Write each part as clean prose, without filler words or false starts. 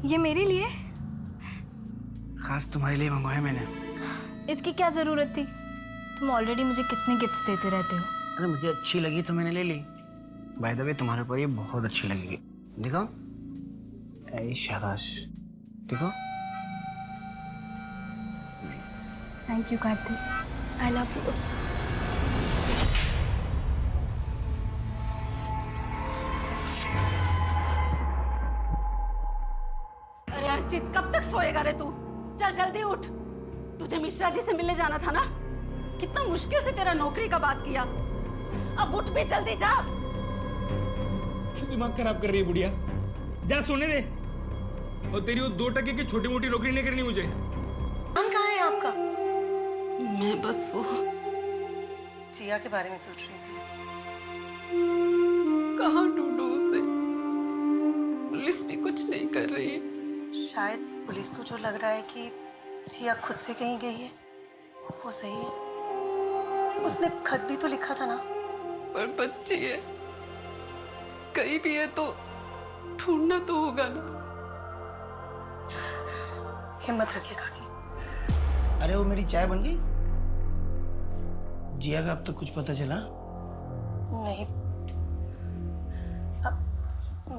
ये मेरे लिए? खास तुम्हारे लिए मंगवाया मैंने। इसकी क्या जरूरत थी? तुम ऑलरेडी मुझे कितने गिफ्ट्स देते रहते हो। अरे मुझे अच्छी लगी तो मैंने ले ली। बाय द वे तुम्हारे ऊपर ये बहुत अच्छी लगेगी। देखो, ऐ शाबाश, देखो। Thank you Kartik, I love you. अरे अर्चित, कब तक सोएगा रे तू? चल जल्दी उठ, तुझे मिश्रा जी से मिलने जाना था ना। कितना मुश्किल से तेरा नौकरी का बात किया, अब उठ भी, जल्दी जा। क्यों दिमाग खराब कर रही है बुढ़िया? जा सोने दे। और तेरी वो 2 टके की छोटी मोटी नौकरी नहीं करनी मुझे। कौन कहाँ है आपका? मैं बस वो जिया के बारे में सोच रही थी। कहाँ ढूंढूं उसे? पुलिस भी कुछ नहीं कर रही है। शायद पुलिस को जो लग रहा है कि जिया खुद से कहीं गई है वो सही है। उसने खत भी तो लिखा था ना। पर बच्ची है, कहीं भी है तो ढूंढना तो होगा ना। हिम्मत रखिए काकी। अरे वो मेरी चाय बन गई? जिया का अब तक कुछ पता चला? नहीं, अब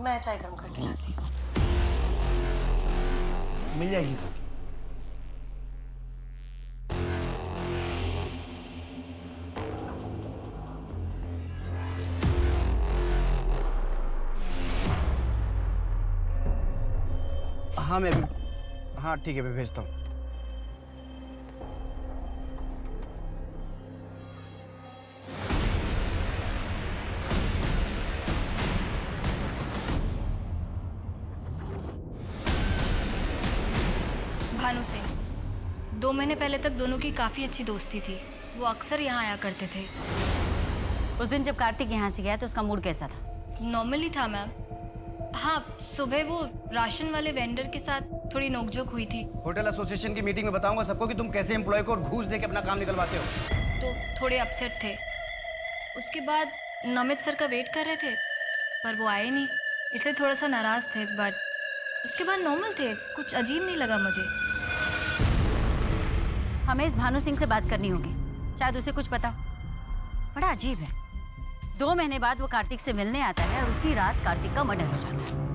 मैं चाय गर्म करके लाती हूँ। मिल जाएगी काकी। हाँ मैं भी, हाँ ठीक है, मैं भेजता हूँ। भानु सिंह, 2 महीने पहले तक दोनों की काफी अच्छी दोस्ती थी। वो अक्सर यहाँ आया करते थे। उस दिन जब कार्तिक यहाँ से गया तो उसका मूड कैसा था? नॉर्मली था मैम। हाँ, सुबह वो राशन वाले वेंडर के साथ थोड़ी नोकझोंक हुई थी। होटल एसोसिएशन की मीटिंग में बताऊंगा सबको कि तुम कैसे एम्प्लॉय को घूस दे के अपना काम निकलवाते हो। तो थोड़े अपसेट थे। उसके बाद नमित सर का वेट कर रहे थे पर वो आए नहीं, इसलिए थोड़ा सा नाराज थे। बट उसके बाद नॉर्मल थे, कुछ अजीब नहीं लगा मुझे। हमें इस भानु सिंह से बात करनी होगी, शायद उसे कुछ पता। बड़ा अजीब है, 2 महीने बाद वो कार्तिक से मिलने आता है और उसी रात कार्तिक का मर्डर हो जाता है।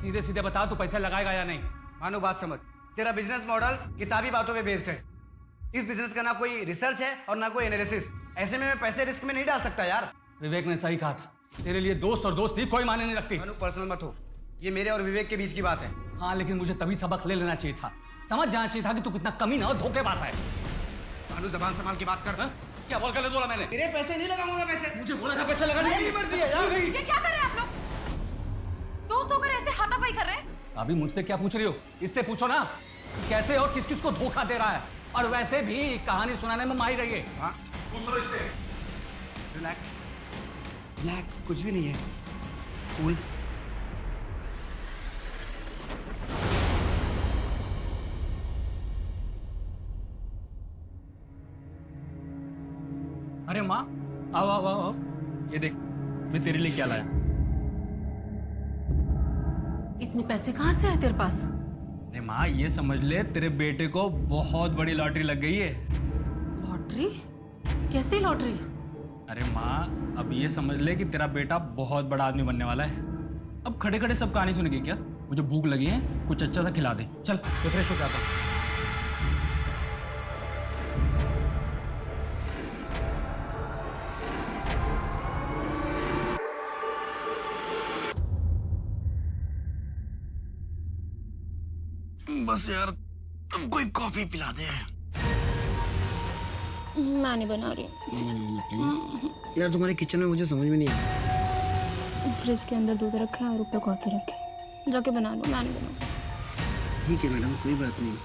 सीधे सीधे बता, तू पैसे लगाएगा या नहीं? मानो बात समझ, तेरा बिजनेस मॉडल किताबी बातों पे बेस्ड है। इस बिजनेस का ना कोई रिसर्च है और ना कोई एनालिसिस। ऐसे में मैं पैसे रिस्क में नहीं डाल सकता यार। विवेक ने सही कहा था, तेरे लिए दोस्त और दोस्ती कोई मायने नहीं रखती। मानो पर्सनल मत हो, ये मेरे और विवेक के बीच की बात है। हाँ, लेकिन मुझे तभी सबक ले लेना चाहिए था, समझ जाना चाहिए था कि तू कितना कमीना और धोखेबाज है। मानो जबान संभाल के बात कर। हा? क्या बोल कर बोला मैंने? तेरे पैसे नहीं लगाऊंगा पैसे। मुझे बोला था पैसे लगाने की। मर्जी है यार। ये क्या कर रहे हैं आप लोग? दोस्त होकर ऐसे हाथापाई कर रहे हैं? अभी मुझसे क्या पूछ रही हो? इससे पूछो ना, कैसे और किस किस को धोखा दे रहा है। और वैसे भी कहानी सुनाने में माहिर रही है। हाँ? पूछो इससे। रिलैक्स, रिलैक्स, कुछ भी नहीं है। कूल। अरे माँ, आओ आओ आओ आओ। ये देख, मैं तेरे लिए क्या लाया। इतने पैसे कहाँ से आए तेरे पास? अरे माँ, ये समझ ले तेरे बेटे को बहुत बड़ी लॉटरी लग गई है। लॉटरी? कैसी लॉटरी? अरे माँ, अब ये समझ ले कि तेरा बेटा बहुत बड़ा आदमी बनने वाला है। अब खड़े खड़े सब कहानी सुनेगी क्या? मुझे भूख लगी है, कुछ अच्छा सा खिला दे। चल, मैं फ्रेश हो जाता हूँ। बस यार, कोई कॉफी पिला दे। मैं नहीं बना रही हूँ। यार तुम्हारे किचन में मुझे समझ में नहीं आता। फ्रिज के अंदर दूध रखा है और ऊपर कॉफी रखी है, जाके बना लो। मैं नहीं बनाऊँ। ठीक है मैडम, कोई बात नहीं,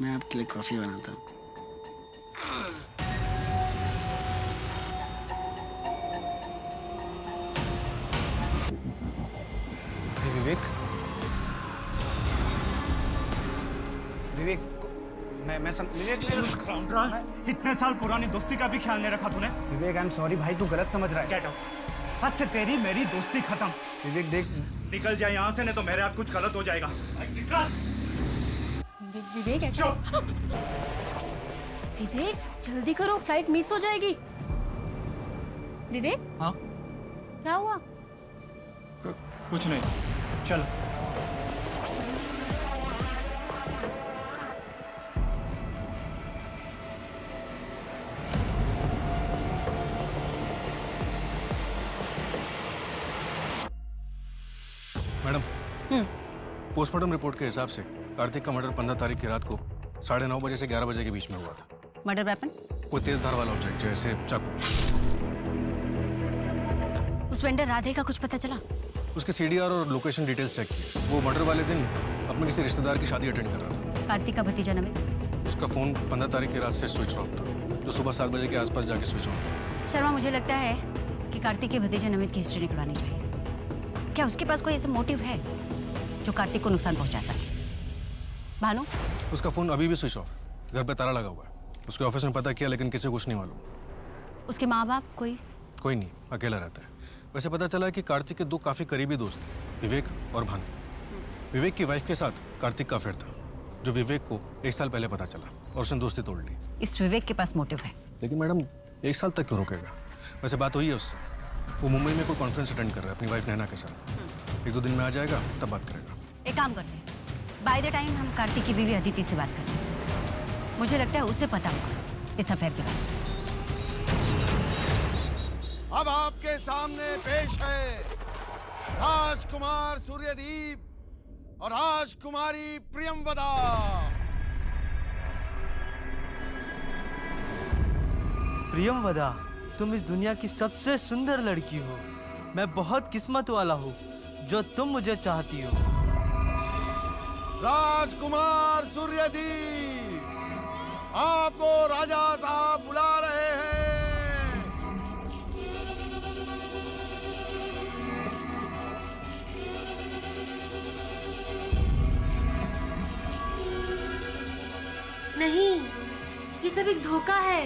मैं आपके लिए कॉफी बनाता हूँ। विवेक, विवेक, विवेक, इतने साल पुरानी दोस्ती का भी ख्याल नहीं रखा तूने। विवेक, आई एम सॉरी भाई, तू गलत समझ रहा है। Get out. आज से तेरी मेरी दोस्ती खत्म। विवेक देख, निकल जाए यहाँ से, नहीं तो मेरे हाथ कुछ गलत हो जाएगा। विवेक ऐसा विवेक जल्दी करो, फ्लाइट मिस हो जाएगी। विवेक हाँ क्या हुआ? कुछ नहीं, चल। मैडम, पोस्टमार्टम रिपोर्ट के हिसाब से कार्तिक का मर्डर 15 तारीख की रात को 9:30 बजे से 11 बजे के बीच में हुआ था। Murder weapon? कोई तेज धार वाला ऑब्जेक्ट जैसे चाकू। उस वेंडर राधे का कुछ पता चला? उसके सीडीआर और लोकेशन डिटेल्स चेक किए। वो मर्डर वाले दिन अपने किसी रिश्तेदार की शादी अटेंड कर रहा था। कार्तिक का भतीजा नमित? उसका फोन 15 तारीख की रात से स्विच ऑफ था, जो सुबह 7 बजे के आसपास जाके स्विच ऑन हुआ। शर्मा, मुझे लगता है कि कार्तिक के भतीजे नमित की हिस्ट्री निकलवानी चाहिए। क्या उसके पास कोई ऐसा मोटिव है जो कार्तिक को नुकसान पहुंचा सके? भानु? उसका फोन अभी भी स्विच ऑफ है, घर पे ताला लगा हुआ है। उसके ऑफिस में पता किया लेकिन किसी को कुछ नहीं मालूम। उसके माँ बाप? कोई नहीं, अकेला रहता है। वैसे पता चला कि कार्तिक के 2 काफी करीबी दोस्त थे, विवेक और भानु। विवेक की वाइफ के साथ कार्तिक का अफेयर था, जो विवेक को 1 साल पहले पता चला और उसने दोस्ती तोड़ ली। इस विवेक के पास मोटिव है। लेकिन मैडम 1 साल तक क्यों रुकेगा? वैसे बात हुई है उससे, वो मुंबई में कोई कॉन्फ्रेंस अटेंड कर रहा है अपनी वाइफ नैना के साथ। 1-2 दिन में आ जाएगा, तब बात करेगा। एक काम करते हैं, बाय द टाइम हम कार्तिक की बीवी अदिति से बात करते हैं। मुझे लगता है उसे पता होगा इस अफेयर के बारे में। अब आपके सामने पेश है राजकुमार सूर्यदीप और राजकुमारी प्रियंवदा। प्रियंवदा, तुम इस दुनिया की सबसे सुंदर लड़की हो। मैं बहुत किस्मत वाला हूँ जो तुम मुझे चाहती हो। राजकुमार सूर्यदीप, आपको राजा साहब बुला रहे हैं। नहीं, ये सब एक धोखा है,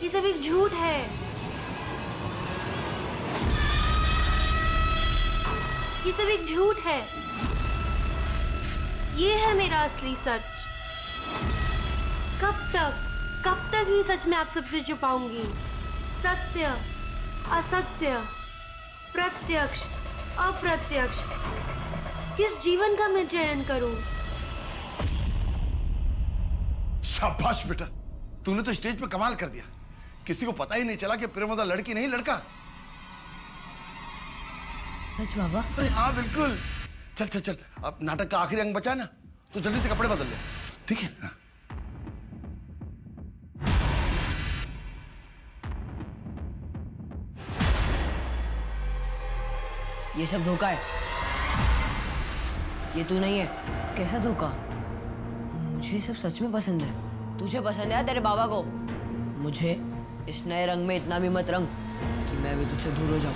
ये सब एक झूठ है। ये सब एक झूठ है। ये है मेरा असली सच। कब तक ये सच मैं आप सबसे छुपाऊंगी? सत्य, असत्य, प्रत्यक्ष, अप्रत्यक्ष, किस जीवन का मैं चयन करूं? शाबाश बेटा, तूने तो स्टेज पे कमाल कर दिया। किसी को पता ही नहीं चला कि प्रियंवदा लड़की नहीं लड़का। सच बाबा? अरे हाँ बिल्कुल। चल चल चल, अब नाटक का आखिरी अंग बचा ना, तो जल्दी से कपड़े बदल ले, ठीक है? हाँ। ये सब धोखा है, ये तू नहीं है। कैसा धोखा? मुझे सब सच में पसंद है। तुझे पसंद है तेरे बाबा को? मुझे इस नए रंग में इतना भी मत रंग कि मैं भी तुझसे दूर हो जाऊं।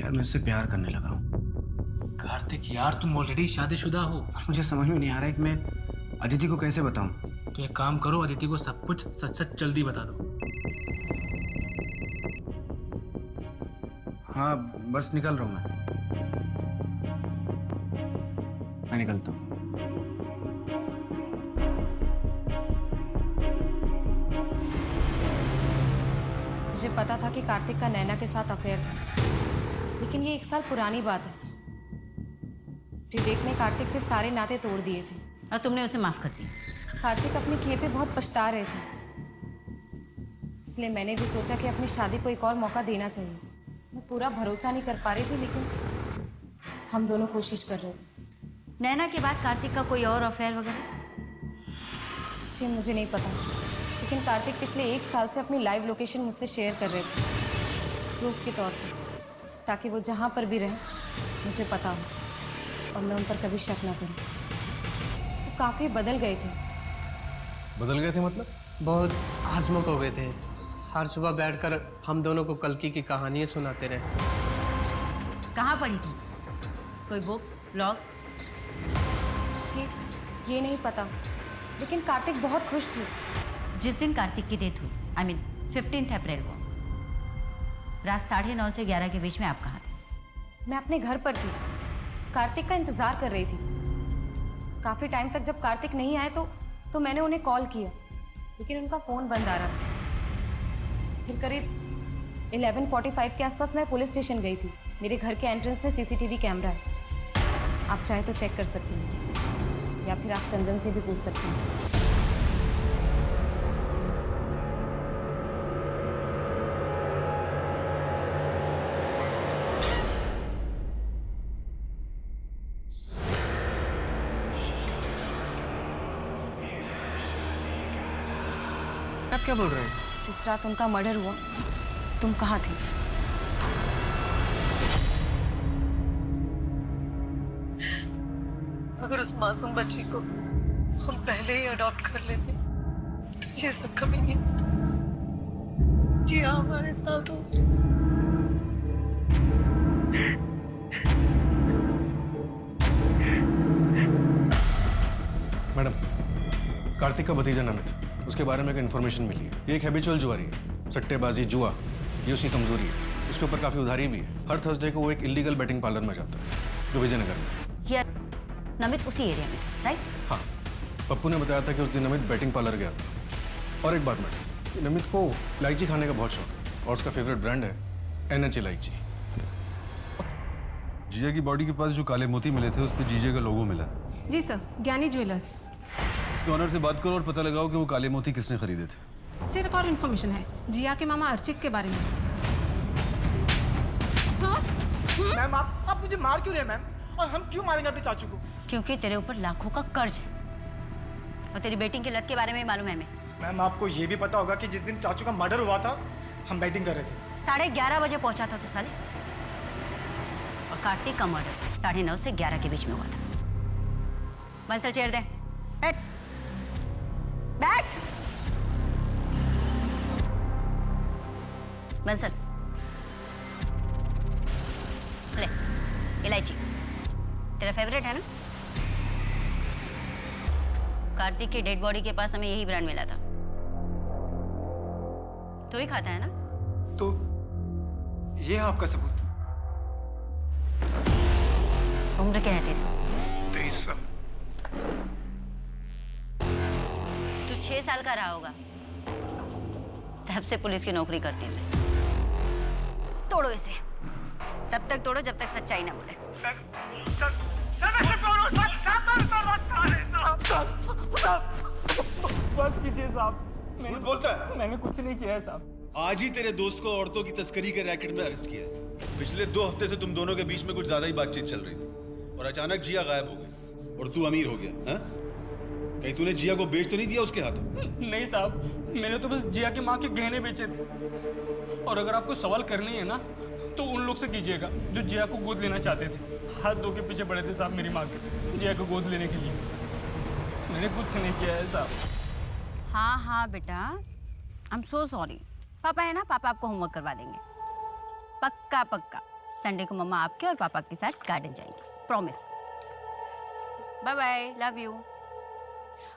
यार मैं उससे प्यार करने लगा हूँ। कार्तिक यार, तुम ऑलरेडी शादीशुदा हो। मुझे समझ में नहीं आ रहा है कि मैं अदिति को कैसे बताऊं। तो एक काम करो, अदिति को सब कुछ सच सच जल्दी बता दो। हाँ बस निकल रहा हूँ मैं निकलता हूँ। मुझे पता था कि कार्तिक का नैना के साथ अफेयर था, लेकिन ये 1 साल पुरानी बात है। विवेक ने कार्तिक से सारे नाते तोड़ दिए थे और तुमने उसे माफ कर दिया। कार्तिक अपने किए पे बहुत पछता रहे थे, इसलिए मैंने भी सोचा कि अपनी शादी को एक और मौका देना चाहिए। मैं पूरा भरोसा नहीं कर पा रही थी, लेकिन हम दोनों कोशिश कर रहे थे। नैना के बाद कार्तिक का कोई और अफेयर वगैरह? जी मुझे नहीं पता, लेकिन कार्तिक पिछले 1 साल से अपनी लाइव लोकेशन मुझसे शेयर कर रहे थे, प्रूफ के तौर पर, ताकि वो जहाँ पर भी रहें मुझे पता हो और मैं उन पर कभी शक ना करूं। वो काफ़ी बदल गए थे। बदल गए थे मतलब? बहुत हंसमुख हो गए थे। हर सुबह बैठकर हम दोनों को कल्कि की कहानियाँ सुनाते रहे। कहाँ पढ़ी थी? कोई बुक, ब्लॉग? जी ये नहीं पता, लेकिन कार्तिक बहुत खुश थे। जिस दिन कार्तिक की डेथ हुई, आई मीन 15 अप्रैल को, रात 9:30 से 11 के बीच में आप कहाँ थे? मैं अपने घर पर थी, कार्तिक का इंतज़ार कर रही थी। काफ़ी टाइम तक जब कार्तिक नहीं आए तो मैंने उन्हें कॉल किया, लेकिन उनका फ़ोन बंद आ रहा था। फिर करीब 11:45 के आसपास मैं पुलिस स्टेशन गई थी। मेरे घर के एंट्रेंस में सीसीटीवी कैमरा है, आप चाहे तो चेक कर सकती हैं, या फिर आप चंदन से भी पूछ सकती हैं। आप क्या बोल रहे हैं? जिस रात उनका मर्डर हुआ तुम कहाँ थे? अगर उस मासूम बच्ची को हम पहले ही अडॉप्ट कर लेते तो ये सब कभी नहीं होता। जी हाँ, हमारे साथ हो। मैडम, कार्तिक का भतीजा नमित, उसके बारे में एक इन्फॉर्मेशन मिली है। ये एक हैबिचुअल जुआरी है, सट्टेबाजी, जुआ, ये उसकी कमजोरी है। उसके ऊपर काफी उधारी भी है। हर थर्सडे को वो एक इलीगल बेटिंग पार्लर में जाता है, जो विजयनगर में। हियर नमित उसी एरिया में, राइट? हाँ, पप्पू ने बताया था कि उस दिन नमित बैटिंग पार्लर गया था। और एक बात मैडम, नमित को इलायची खाने का बहुत शौक है और उसका फेवरेट ब्रांड है NH इलायची। जिया की बॉडी के पास जो काले मोती मिले थे उस पर जीजे का लोगो मिला। जी सर, ज्ञानी ज्वेलर्स। उसके ऑनर से बात करो और पता लगाओ कि वो काले मोती किसने खरीदे थे। सर, एक और इन्फॉर्मेशन है जिया के मामा अर्चित के बारे में। मैम आप मुझे मार क्यों रहे हैं मैम? और हम क्यों मारेंगे अपने चाचू को? क्योंकि तेरे ऊपर लाखों का कर्ज है और तेरी बेटिंग के लत के बारे में मालूम है हमें। मैम आपको ये भी पता होगा कि जिस दिन चाचू का मर्डर हुआ था हम बैटिंग कर रहे थे। 11:30 बजे पहुंचा था तू साले, और कार्तिक का मर्डर 9:30 से 11 के बीच में हुआ था। बंसल चेयर दे, बैठ बैठ। बंसल ले इलायची, तेरा फेवरेट है ना? कार्तिक की डेड बॉडी के पास हमें यही ब्रांड मिला था। तू ही खाता है ना? तो ये है आपका सबूत? उम्र क्या है तेरी? 23 साल। तू 6 साल का रहा होगा तब से पुलिस की नौकरी करती है मैं। तोड़ो इसे, तब तक तोड़ो जब तक सच्चाई ना बोले। बस कीजिए साहब, मैंने बोलता है? मैंने कुछ नहीं किया है साहब। आज ही तेरे दोस्त को औरतों की तस्करी के रैकेट में अरेस्ट किया है। पिछले 2 हफ्ते से तुम दोनों के बीच में कुछ ज्यादा ही बातचीत चल रही थी और अचानक जिया गायब हो गई और तू अमीर हो गया। हाँ? कहीं तूने जिया को बेच तो नहीं दिया उसके हाथों? नहीं साहब, मैंने तो बस जिया की माँ के गहने बेचे थे। और अगर आपको सवाल करनी है ना तो उन लोग से कीजिएगा जो जिया को गोद लेना चाहते थे। हाथ धो के पीछे पड़े थे साहब मेरी माँ के, जिया को गोद लेने के लिए। मैंने कुछ नहीं किया है साहब। हाँ बेटा, आई एम सो सॉरी। पापा है ना, पापा आपको होमवर्क करवा देंगे। पक्का पक्का संडे को मम्मा आपके और पापा के साथ गार्डन जाएंगे, promise. Bye bye, love you.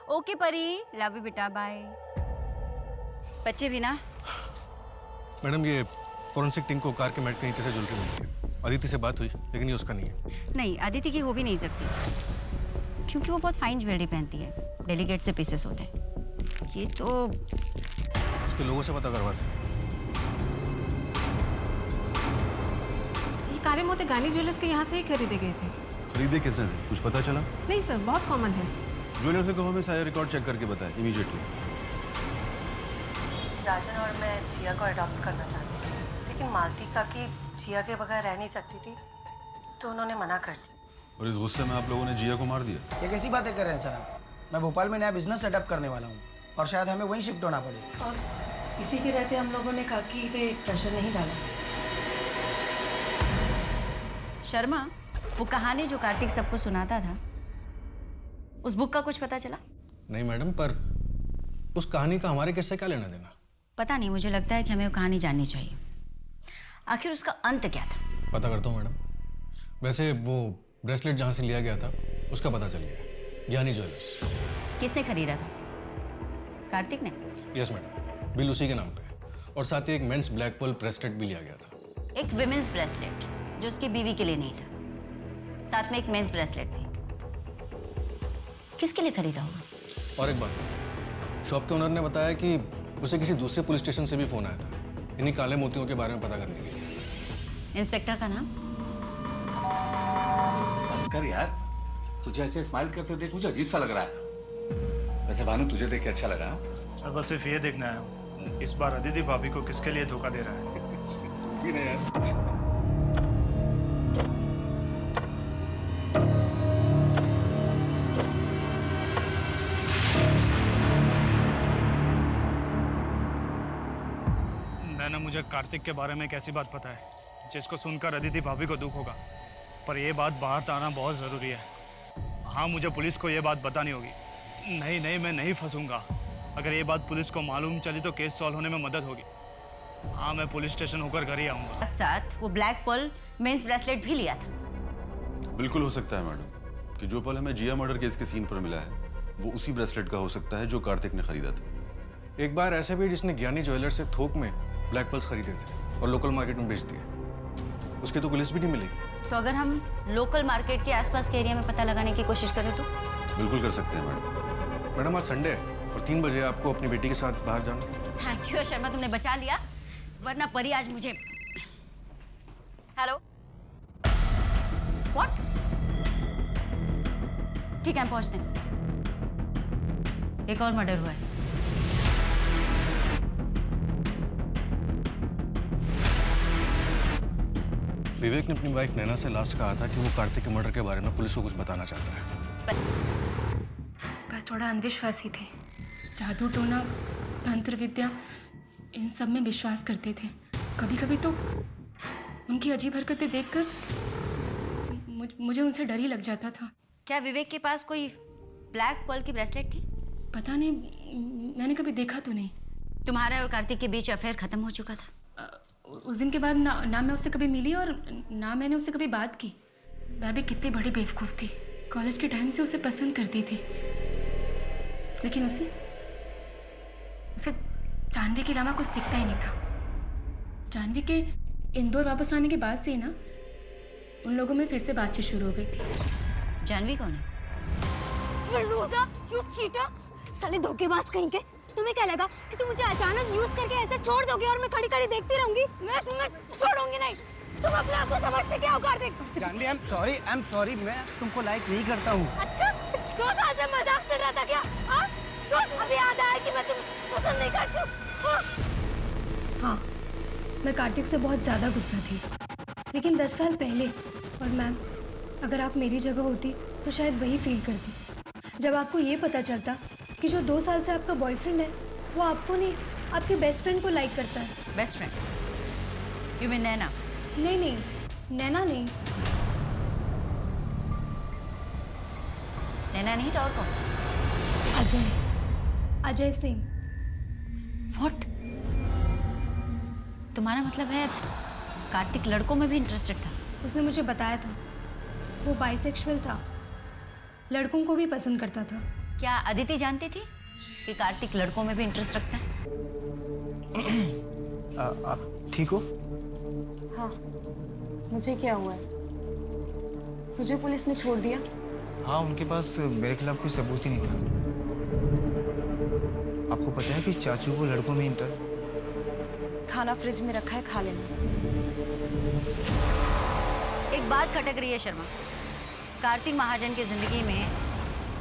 Okay Pari, love you बेटा, बाय। बच्चे भी ना? मैडम, ये फॉरेंसिक टीम को कार के मैट के नीचे से झूल के मिली है। अदिति से बात हुई लेकिन ये उसका नहीं है। नहीं, अदिति की हो भी नहीं सकती क्योंकि वो बहुत फाइन ज्वेलरी पहनती है, डेलीकेट से पीसेस होते हैं। ये तो इसके लोगों से पता करवाते हैं। ये काले मोती गानी ज्वेलर्स के यहाँ से ही खरीदे गए थे। खरीदे किसने थे? कुछ पता चला? नहीं सर, बहुत कॉमन है। ज्वेलर से कहो हमें सारे रिकॉर्ड चेक करके बताएं इमीडिएटली। राजन और मैं जिया को अडॉप्ट करना चाहती थी, लेकिन मालती काकी जिया के बगैर रह नहीं सकती थी, तो उन्होंने मना कर दी। और इस गुस्से में आप लोगों ने जिया को मार दिया? ये कैसी बातें कर रहे हैं सर आप? मैं भोपाल में नया बिजनेस सेटअप करने वाला हूँ और शायद हमें वहीं शिफ्ट होना पड़े। और इसी के रहते हम लोगों ने काकी पे प्रेशर नहीं डाला। शर्मा, वो कहानी जो कार्तिक सबको सुनाता था, उस बुक का कुछ पता चला? नहीं मैडम, पर उस कहानी का हमारे किससे क्या लेना देना? पता नहीं, मुझे लगता है कि हमें वो कहानी जाननी चाहिए। आखिर उसका अंत क्या था? पता करता हूँ मैडम। वैसे वो ब्रेसलेट जहाँ से लिया गया था उसका पता चल गया, ज्ञानी ज्वेलर्स। किसने खरीदा था? कार्तिक ने? यस मैडम, बिल उसी के नाम पे है। और साथ ही एक मेंस ब्लैक पर्ल ब्रेसलेट भी लिया गया था। एक विमेंस ब्रेसलेट जो उसकी बीवी के लिए नहीं था, साथ में एक मेंस ब्रेसलेट भी। किसके लिए खरीदा होगा? और एक बात, शॉप के ओनर ने बताया कि उसे किसी दूसरे पुलिस स्टेशन से भी फोन आया था इन्हीं काले मोतियों के बारे में पता करने के लिए। इंस्पेक्टर का नाम? बस कर यार, तुझे ऐसे स्माइल करते देख मुझे अजीब सा लग रहा है। वैसे भानु तुझे देख के अच्छा लगा? और बस सिर्फ ये देखना है इस बार अदिति भाभी को किसके लिए धोखा दे रहा है। भी नहीं यार। नैना, मुझे कार्तिक के बारे में एक ऐसी बात पता है जिसको सुनकर अदिति भाभी को दुख होगा, पर यह बात बाहर आना बहुत ज़रूरी है। हाँ, मुझे पुलिस को यह बात बतानी होगी। नहीं, मैं नहीं फंसूंगा। अगर ये बात पुलिस को मालूम चली तो केस सॉल्व होने में मदद होगी। हाँ, मैं पुलिस स्टेशन होकर घर ही आऊँगा। साथ वो ब्लैक पर्ल मेंस ब्रेसलेट भी लिया था। बिल्कुल हो सकता है मैडम कि जो पल हमें जिया मर्डर केस के सीन पर मिला है वो उसी ब्रेसलेट का हो सकता है जो कार्तिक ने खरीदा था। एक बार ऐसे भी जिसने ज्ञानी ज्वेलर से थोक में ब्लैक पर्ल्स खरीदे थे और लोकल मार्केट में बेच दिए, उसकी तो पुलिस भी नहीं मिलेगी। तो अगर हम लोकल मार्केट के आसपास के एरिया में पता लगाने की कोशिश करें तो? बिल्कुल कर सकते हैं मैडम। मैडम, आज संडे है और 3 बजे आपको अपनी बेटी के साथ बाहर जाना है। थैंक यू शर्मा, तुमने बचा लिया, वरना परी आज मुझे। Hello, what? ठीक है, हम पहुंचते हैं। एक और मर्डर हुआ है। विवेक ने अपनी वाइफ नैना से लास्ट कहा था कि वो कार्तिक के मर्डर के बारे में पुलिस को कुछ बताना चाहता है। बस थोड़ा अंधविश्वासी थे। जादू टोना, तंत्र विद्या, इन सब में विश्वास करते थे। कभी कभी तो उनकी अजीब हरकतें देखकर मुझे उनसे डर ही लग जाता था। क्या विवेक के पास कोई ब्लैक पर्ल की ब्रेसलेट थी? पता नहीं, मैंने कभी देखा तो नहीं। तुम्हारे और कार्तिक के बीच अफेयर खत्म हो चुका था? उस दिन के बाद ना मैं उससे कभी मिली और ना मैंने उससे कभी बात की। मैं भी कितनी बड़ी बेवकूफ़ थी। कॉलेज के टाइम से उसे पसंद करती थी, लेकिन उसे जानवी के अलावा कुछ दिखता ही नहीं था। जानवी के इंदौर वापस आने के बाद से ना उन लोगों में फिर से बातचीत शुरू हो गई थी। जानवी कौन है? यू चीटर, साले धोखेबाज कहीं के। तुम्हें क्या लगा कि तुम मुझे अचानक यूज करके ऐसे छोड़ दोगे और मैं खड़ी खड़ी देखती रहूंगी? मैं तुम्हें छोड़ूंगी नहीं। तुम अपने आप को समझते क्या हो Kartik? Janvi, I am sorry, मैं तुमको लाइक नहीं करता हूँ। अच्छा, क्यों साथ में मजाक कर रहा था क्या? हाँ, तो अभी याद आया कि मैं तुम्हें पसंद नहीं करती हूँ। हाँ, मैं कार्तिक से बहुत ज़्यादा गुस्सा थी, लेकिन 10 साल पहले। और मैम, अगर आप मेरी जगह होती तो शायद वही फील करती। जब आपको ये पता चलता कि जो 2 साल से आपका बॉयफ्रेंड है वो आपको नहीं, आपके बेस्ट फ्रेंड को लाइक करता है। Best friend? यू मीन नैना? नहीं, नैना नहीं। नैना नहीं तो और कौन? अजय सिंह। व्हाट? तुम्हारा मतलब है कार्तिक लड़कों में भी इंटरेस्टेड था? उसने मुझे बताया था वो बाइसेक्सुअल था, लड़कों को भी पसंद करता था। क्या अदिति जानती थी कि कार्तिक लड़कों में भी इंटरेस्ट रखता है? आप ठीक हो? हाँ, मुझे क्या हुआ है? तुझे पुलिस ने छोड़ दिया? हाँ, उनके पास मेरे खिलाफ कोई सबूत ही नहीं था। आपको पता है कि चाचू को लड़कों में इंटरेस्ट। खाना फ्रिज में रखा है, खा लेना। एक बात खटक रही है शर्मा, कार्तिक महाजन की जिंदगी में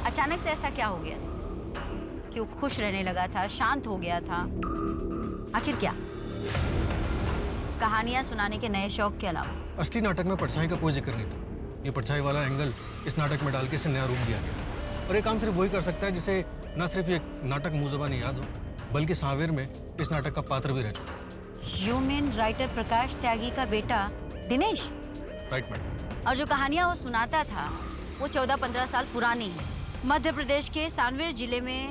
अचानक से ऐसा क्या हो गया था कि वो खुश रहने लगा था, शांत हो गया था? आखिर क्या? कहानियां सुनाने के नए शौक के अलावा? असली नाटक में परछाई का कोई जिक्र नहीं था। ये परछाई वाला एंगल इस नाटक में डाल के इसे नया रूप दिया गया। और ये काम सिर्फ वही कर सकता है जिसे न सिर्फ ये नाटक मुंह ज़बानी याद हो, बल्कि सांवेर में इस नाटक का पात्र भी रह चुका। यू मीन राइटर प्रकाश त्यागी का बेटा दिनेश? Right madam. और जो कहानियां वो सुनाता था वो 14-15 साल पुरानी है। मध्य प्रदेश के सांवेर जिले में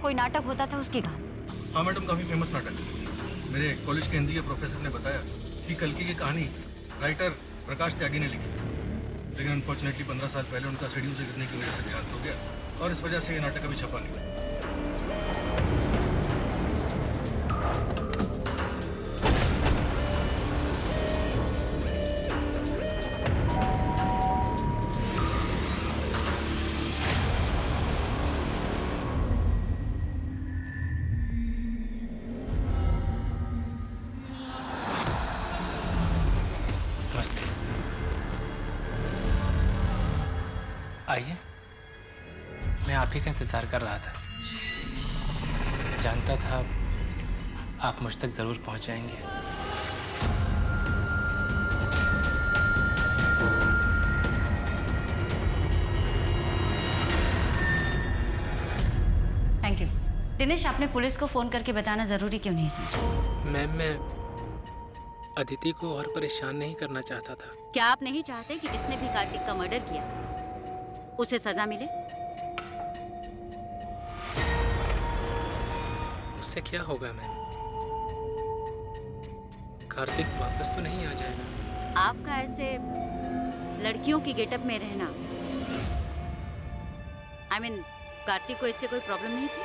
कोई नाटक होता था, उसकी कहानी। हाँ मैडम, काफ़ी फेमस नाटक है। मेरे कॉलेज के हिंदी के प्रोफेसर ने बताया कि कल्कि की कहानी राइटर प्रकाश त्यागी ने लिखी, लेकिन अनफॉर्चुनेटली 15 साल पहले उनका शेड्यूल से गिरने की वजह से देहांत हो गया और इस वजह से ये नाटक अभी छपा नहीं। नमस्ते। आइए, मैं आप ही का इंतज़ार कर रहा था। जानता था आप मुझ तक ज़रूर पहुंच जाएंगे। Thank you. दिनेश, आपने पुलिस को फ़ोन करके बताना ज़रूरी क्यों नहीं समझा? मैम, मैं अदिति को और परेशान नहीं करना चाहता था। क्या आप नहीं चाहते कि जिसने भी कार्तिक का मर्डर किया उसे सजा मिले? उससे क्या होगा मैम? कार्तिक वापस तो नहीं आ जाएगा? आपका ऐसे लड़कियों की गेटअप में रहना, I mean, कार्तिक को इससे कोई प्रॉब्लम नहीं थी?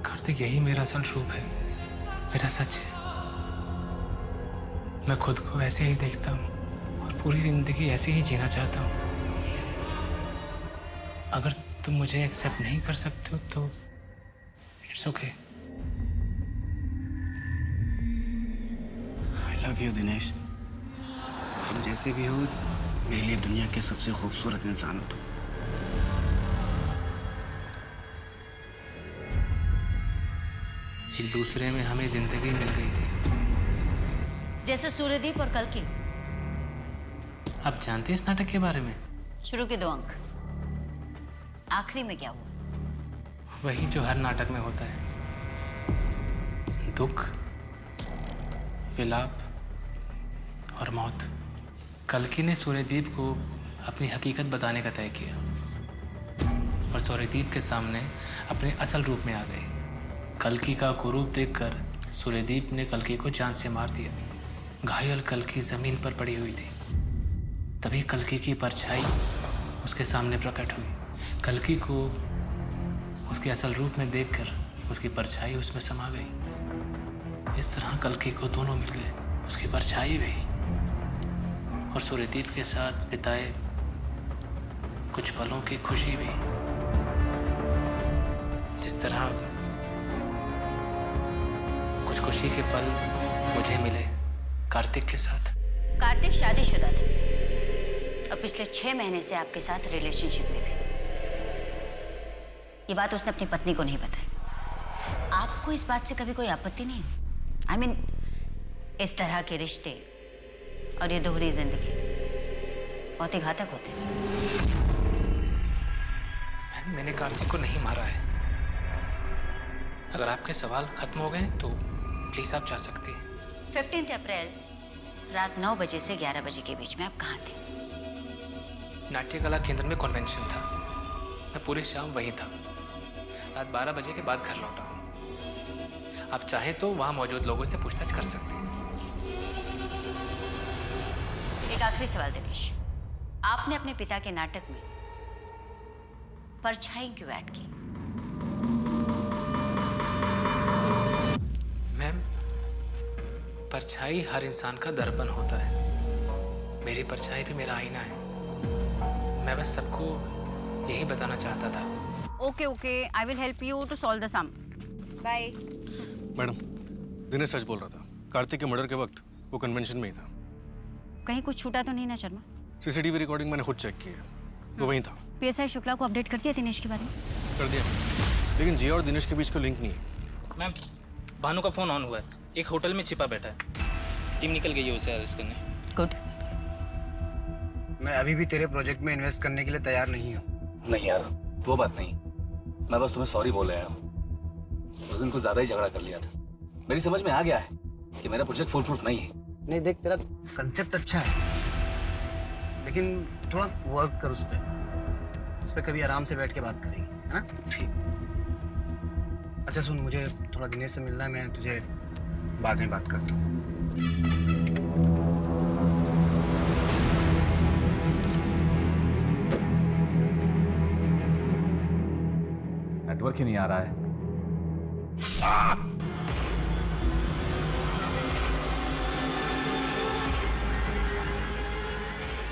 कार्तिक यही मेरा असल रूप है, मेरा सच है। मैं खुद को ऐसे ही देखता हूँ और पूरी जिंदगी ऐसे ही जीना चाहता हूँ। अगर तुम मुझे एक्सेप्ट नहीं कर सकते हो तो it's okay. I love you Dinesh. तुम जैसे भी हो, मेरे लिए दुनिया के सबसे खूबसूरत इंसान हो तुम। एक दूसरे में हमें जिंदगी मिल गई थी, जैसे सूर्यदीप और कल्कि। आप जानते हैं इस नाटक के बारे में? शुरू के 2 अंक, आखिरी में क्या हुआ? वही जो हर नाटक में होता है, दुख, विलाप और मौत। कल्कि ने सूर्यदीप को अपनी हकीकत बताने का तय किया और सूर्यदीप के सामने अपने असल रूप में आ गई। कल्कि का कुरूप देखकर सूर्यदीप ने कल्कि को जान से मार दिया। घायल कल्कि जमीन पर पड़ी हुई थी। तभी कल्कि की परछाई उसके सामने प्रकट हुई। कल्कि को उसके असल रूप में देखकर उसकी परछाई उसमें समा गई। इस तरह कल्कि को दोनों मिल गए, उसकी परछाई भी और सूर्यदीप के साथ बिताए कुछ पलों की खुशी भी। जिस तरह कुछ खुशी के पल मुझे मिले कार्तिक के साथ। कार्तिक शादीशुदा था और पिछले 6 महीने से आपके साथ रिलेशनशिप में भी। ये बात उसने अपनी पत्नी को नहीं बताई। आपको इस बात से कभी कोई आपत्ति नहीं? I mean, इस तरह के रिश्ते और ये दोहरी जिंदगी बहुत ही घातक होते हैं। मैंने कार्तिक को नहीं मारा है। अगर आपके सवाल खत्म हो गए तो प्लीज आप जा सकती हैं। 15 अप्रैल रात 9 बजे से 11 बजे के बीच में आप कहाँ थे? नाट्य कला केंद्र में कन्वेंशन था। मैं पूरी शाम वहीं था। रात 12 बजे के बाद घर लौटा। आप चाहें तो वहां मौजूद लोगों से पूछताछ कर सकते हैं। एक आखिरी सवाल दिनेश, आपने अपने पिता के नाटक में परछाई क्यों ऐड की? मैम, परछाई हर इंसान का दर्पण होता है। मेरी परछाई भी मेरा आईना है। मैं बस सबको यही बताना चाहता था। Okay okay, I will help you to solve the sum. Bye. Madam, Dinesh सच बोल रहा था। कार्तिक के मर्डर के वक्त वो कन्वेंशन में ही था। कहीं कुछ छूटा तो नहीं ना शर्मा? सीसीटीवी रिकॉर्डिंग मैंने खुद चेक की है, वो वहीं था। पीएसआई शुक्ला को अपडेट कर दिया दिनेश के बारे में? कर दिया, लेकिन जिया और दिनेश के बीच का लिंक नहीं है। मैम, भानु का फोन ऑन हुआ है। एक होटल में छिपा बैठा है। टीम निकल गई है उसे अरेस्ट करने। गुड। मैं अभी भी तेरे प्रोजेक्ट में इन्वेस्ट करने के लिए तैयार नहीं हूँ। नहीं यार, वो बात नहीं। मैं बस तुम्हें सॉरी बोल आया हूँ। उस दिन कुछ ज्यादा ही झगड़ा कर लिया था। मेरी समझ में आ गया है कि मेरा प्रोजेक्ट फुल प्रूफ नहीं है। नहीं देख, तेरा कंसेप्ट अच्छा है, लेकिन थोड़ा वर्क कर उस पर कभी आराम से बैठ के बात करेंगे, है ना? ठीक। अच्छा सुन, मुझे थोड़ा दिनेश से मिलना है, मैं तुझे बाद में बात करता हूँ। नेटवर्क ही नहीं आ रहा है।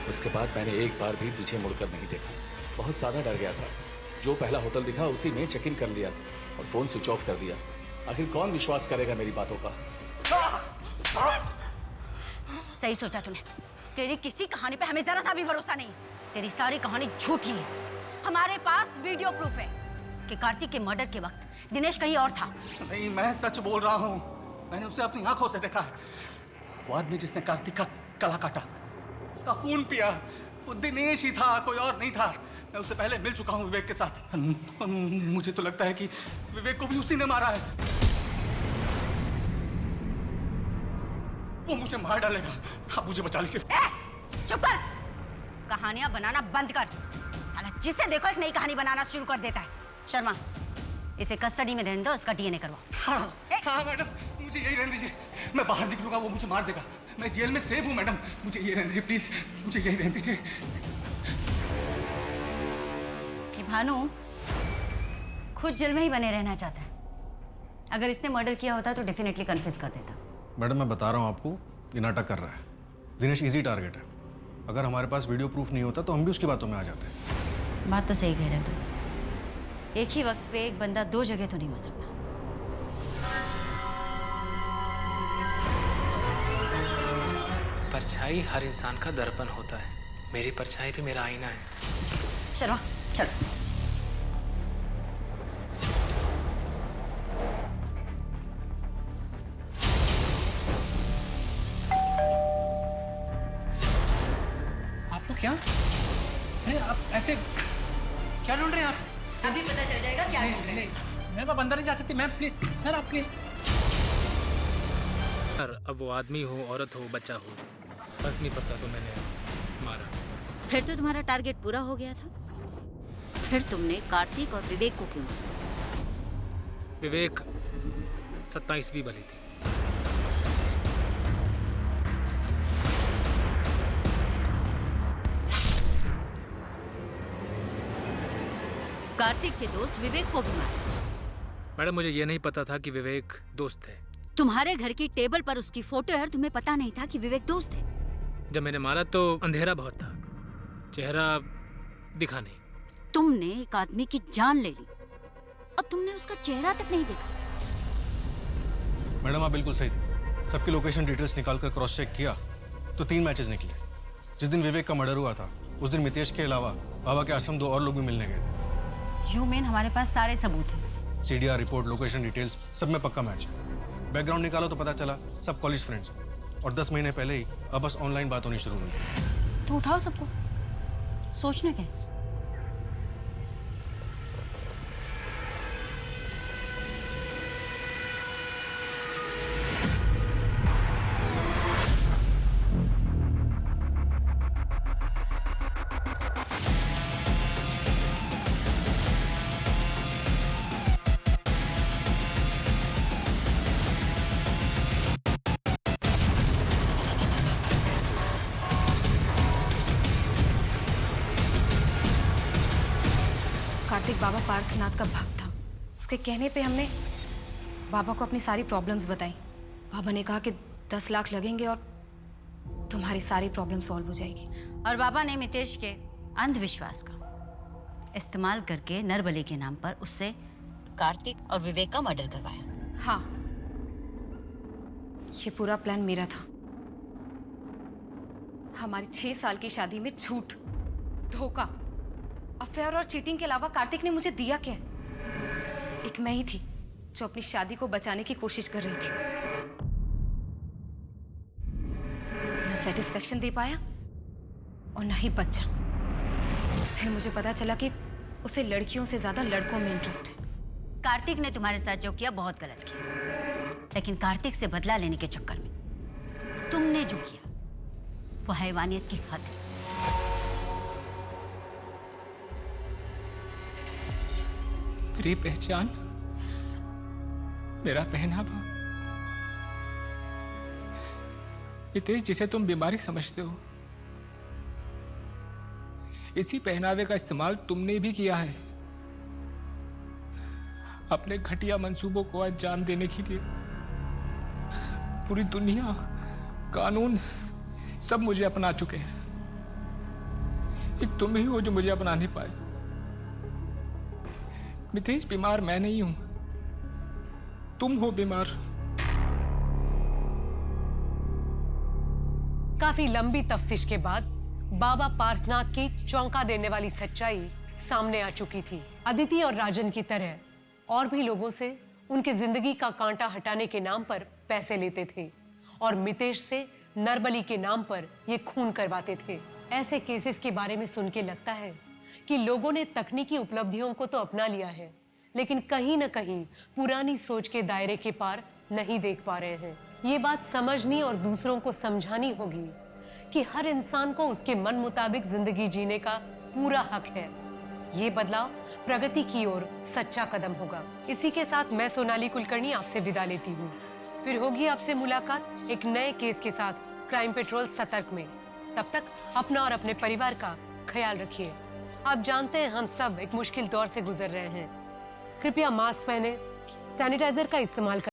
उसके बाद मैंने एक बार भी पीछे मुड़कर नहीं देखा। बहुत ज्यादा डर गया था। जो पहला होटल दिखा उसी में चेक इन कर लिया और फोन स्विच ऑफ कर दिया। आखिर कौन विश्वास करेगा मेरी बातों का? सही सोचा तूने। तेरी किसी कहानी पे हमें जरा सा भी भरोसा नहीं। तेरी सारी कहानी झूठी है। हमारे पास वीडियो प्रूफ है कि कार्तिक के मर्डर के वक्त दिनेश कहीं और था। नहीं, मैं सच बोल रहा हूँ। मैंने उसे अपनी आंखों से देखा है। वो आदमी जिसने कार्तिक का गला काटा, उसका खून पिया, वो दिनेश ही था, कोई और नहीं था। मैं उससे पहले मिल चुका हूँ विवेक के साथ। मुझे तो लगता है कि विवेक को भी उसी ने मारा है। वो मुझे मार डालेगा। आप मुझे बचा लीजिए। चुप कर। कहानियां बनाना बंद कर। साला जिसे देखो एक नई कहानी बनाना शुरू कर देता है। शर्मा, इसे कस्टडी में रहने दो, इसका डीएनए करवाओ। हाँ मैडम, मुझे यही रहने दीजिए। मैं बाहर निकलूंगा वो मुझे मार देगा। मैं जेल में सेफ हूँ मैडम, मुझे यही रहने दीजिए प्लीज। मुझे यही रहने दीजिए। कि भानु खुद जेल में ही बने रहना चाहता है। अगर इसने मर्डर किया होता तो डेफिनेटली कन्फेस कर देता। मैडम मैं बता रहा हूँ आपको, ये नाटक कर रहा है। दिनेश इजी टारगेट है। अगर हमारे पास वीडियो प्रूफ नहीं होता तो हम भी उसकी बातों में आ जाते। बात तो सही कह रहे हो। एक ही वक्त पे एक बंदा दो जगह तो नहीं हो सकता। परछाई हर इंसान का दर्पण होता है। मेरी परछाई भी मेरा आईना है। शर्मा चल। आप लोग क्या? अरे आप ऐसे क्या ढूंढ रहे हैं आप? अभी पता चल जाएगा क्या ढूंढ रहे हैं। मैम आप अंदर नहीं जा सकती। मैम प्लीज, सर आप प्लीज। सर अब वो आदमी हो, औरत हो, बच्चा हो, फर्क नहीं पड़ता। तो मैंने मारा। फिर तो तुम्हारा टारगेट पूरा हो गया था। फिर तुमने कार्तिक और विवेक को क्यों मारा? विवेक 27वीं बली थी। कार्तिक के दोस्त विवेक को भी मारा। मैडम मुझे ये नहीं पता था कि विवेक दोस्त थे। तुम्हारे घर की टेबल पर उसकी फोटो है और तुम्हें पता नहीं था कि विवेक दोस्त है। जब मैंने मारा तो अंधेरा बहुत था, चेहरा दिखा नहीं। तुमने एक आदमी की जान ले ली और तुमने उसका चेहरा तक नहीं देखा। मैडम आप बिल्कुल सही थी। सबकी लोकेशन डिटेल्स निकाल कर क्रॉस चेक किया तो 3 मैचेस निकले। जिस दिन विवेक का मर्डर हुआ था उस दिन मितेश के अलावा बाबा के आश्रम 2 और लोग भी मिलने गए थे। यू मीन हमारे पास सारे सबूत हैं? सीडीआर रिपोर्ट, लोकेशन डिटेल्स सब में पक्का मैच है। बैकग्राउंड निकालो तो पता चला सब कॉलेज फ्रेंड्स हैं और 10 महीने पहले ही अब बस ऑनलाइन बात होनी शुरू हुई। तो उठाओ सबको, सोचना क्या? कार्तिक बाबा पार्थनाथ का भक्त था। उसके कहने पे हमने बाबा को अपनी सारी प्रॉब्लम्स बताई। बाबा ने कहा कि 10 लाख लगेंगे और तुम्हारी सारी प्रॉब्लम सॉल्व हो जाएगी। और बाबा ने मितेश के अंधविश्वास का इस्तेमाल करके नरबली के नाम पर उससे कार्तिक और विवेक का मर्डर करवाया। हाँ, ये पूरा प्लान मेरा था। हमारी 6 साल की शादी में झूठ, धोखा, अफेयर और चीटिंग के अलावा कार्तिक ने मुझे दिया क्या? एक मैं ही थी जो अपनी शादी को बचाने की कोशिश कर रही थी। ना सेटिस्फेक्शन दे पाया और ना ही बच्चा। फिर मुझे पता चला कि उसे लड़कियों से ज्यादा लड़कों में इंटरेस्ट है। कार्तिक ने तुम्हारे साथ जो किया बहुत गलत किया, लेकिन कार्तिक से बदला लेने के चक्कर में तुमने जो किया वो हैवानियत की हद है। मेरी पहचान मेरा पहनावा, मितेश जिसे तुम बीमारी समझते हो, इसी पहनावे का इस्तेमाल तुमने भी किया है अपने घटिया मंसूबों को अंजाम देने के लिए। पूरी दुनिया, कानून सब मुझे अपना चुके हैं, एक तुम ही हो जो मुझे अपना नहीं पाए। मितेश, बीमार मैं नहीं हूं, तुम हो बीमार। काफी लंबी तफ्तीश के बाद बाबा पार्थनाथ की चौंका देने वाली सच्चाई सामने आ चुकी थी। अदिति और राजन की तरह और भी लोगों से उनकी जिंदगी का कांटा हटाने के नाम पर पैसे लेते थे और मितेश से नरबली के नाम पर ये खून करवाते थे। ऐसे केसेस के बारे में सुन के लगता है कि लोगों ने तकनीकी उपलब्धियों को तो अपना लिया है, लेकिन कहीं न कहीं पुरानी सोच के दायरे के पार नहीं देख पा रहे हैं। ये बात समझनी और दूसरों को समझानी होगी कि हर इंसान को उसके मन मुताबिक जिंदगी जीने का पूरा हक है। ये बदलाव प्रगति की ओर सच्चा कदम होगा। इसी के साथ मैं सोनाली कुलकर्णी आपसे विदा लेती हूँ। फिर होगी आपसे मुलाकात एक नए केस के साथ क्राइम पेट्रोल सतर्क में। तब तक अपना और अपने परिवार का ख्याल रखिए। आप जानते हैं हम सब एक मुश्किल दौर से गुजर रहे हैं। कृपया मास्क पहने, सैनिटाइजर का इस्तेमाल करें।